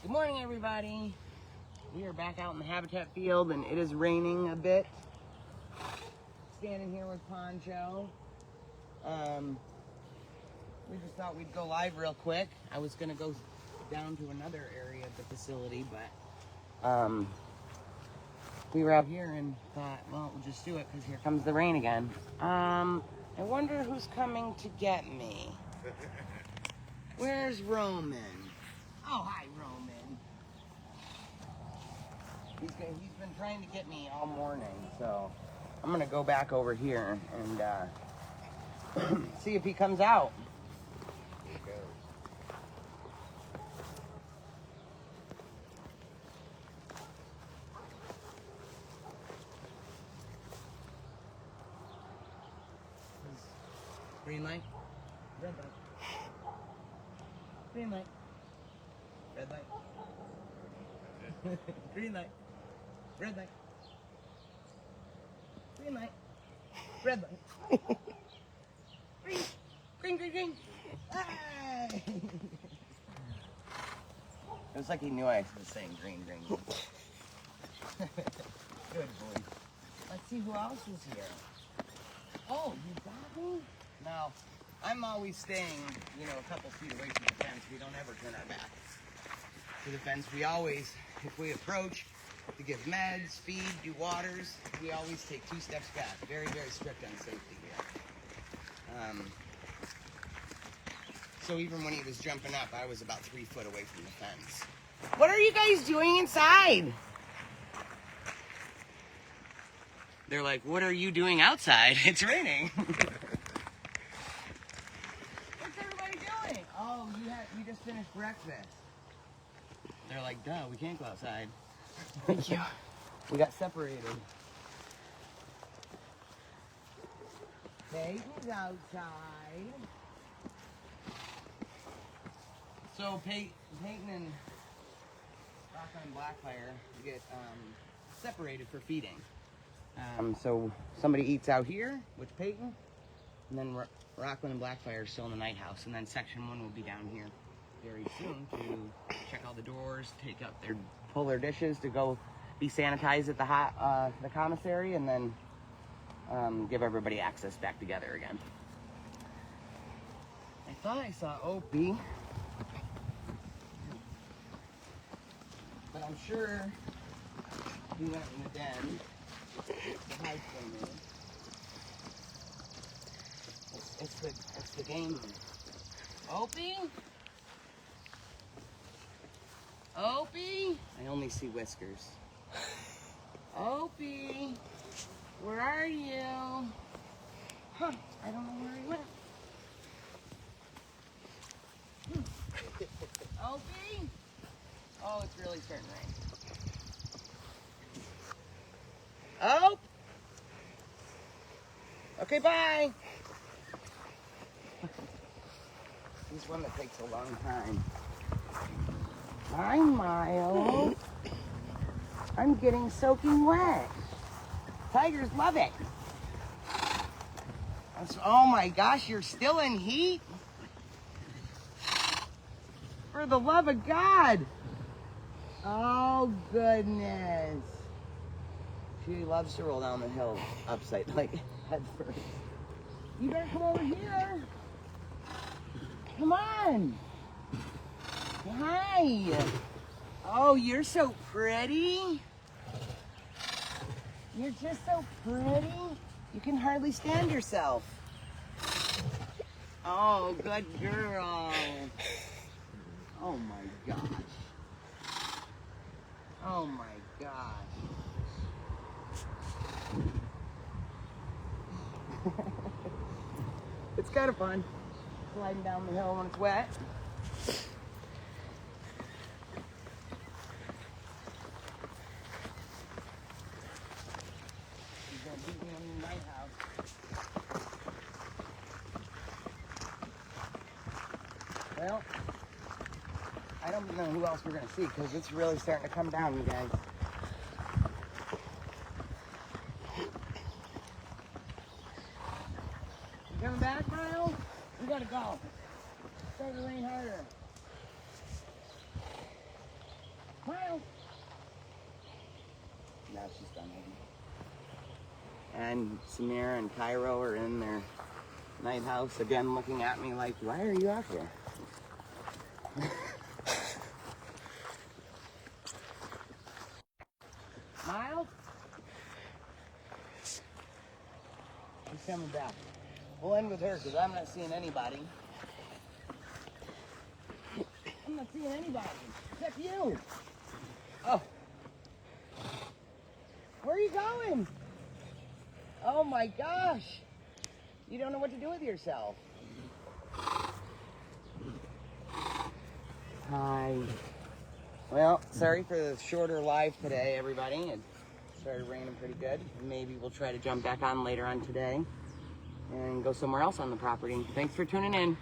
Good morning, everybody. We are back out in the habitat field, and it is raining a bit. Standing here with Poncho. We just thought we'd go live real quick. I was gonna go down to another area of the facility, but we were out here and thought, well, we'll just do it because here comes the rain again. I wonder who's coming to get me. Where's Roman? Oh, hi, Roman. He's been trying to get me all morning, so I'm gonna go back over here and see if he comes out. Green light, red light, green light, red light, green light, red light, green light, red light, green. Hey! It was like he knew I was saying green. Good boy. Let's see who else is here. Oh, you got me? No, I'm always staying, a couple feet away from the fence. We don't ever turn our back to the fence. We always, if we approach to give meds, feed, do waters, we always take 2 steps back. Very, very strict on safety here. So even when he was jumping up, I was about 3 foot away from the fence. What are you guys doing inside? They're like, what are you doing outside? It's raining. What's everybody doing? Oh, you just finished breakfast. They're like, duh, we can't go outside. Thank you. We got separated. Peyton's outside. So Peyton and Rocklyn and Blackfire get separated for feeding. So somebody eats out here with Peyton, and then Rocklyn and Blackfire are still in the night house, and then section 1 will be down here very soon to check all the doors, pull their dishes to go be sanitized at the commissary, and then give everybody access back together again. I thought I saw Opie, but I'm sure he went in the den. It's the game. Opie? Opie? I only see whiskers. Opie? Where are you? Huh, I don't know where he went. Opie? Oh, it's really starting to rain. Oh! Okay, bye! He's one that takes a long time. Hi, Miles. I'm getting soaking wet. Tigers love it. Oh my gosh, you're still in heat? For the love of God! Oh, goodness. She loves to roll down the hill upside, like head first. You better come over here. Come on. Hi. Oh, you're so pretty. You're just so pretty. You can hardly stand yourself. Oh, good girl. Oh my gosh. Oh my gosh. It's kind of fun sliding down the hill when it's wet. He's gonna beat me in the night house. Well, I don't know who else we're gonna see because it's really starting to come down, you guys. Coming back, Miles? We gotta go. It's starting to rain harder. she's done eating. And Samira and Cairo are in their night house again, looking at me like, why are you out here? Miles? He's coming back. We'll end with her because I'm not seeing anybody. I'm not seeing anybody except you. Oh. Where are you going? Oh my gosh. You don't know what to do with yourself. Hi. Well, sorry for the shorter live today, everybody. It started raining pretty good. Maybe we'll try to jump back on later on today and go somewhere else on the property. Thanks for tuning in.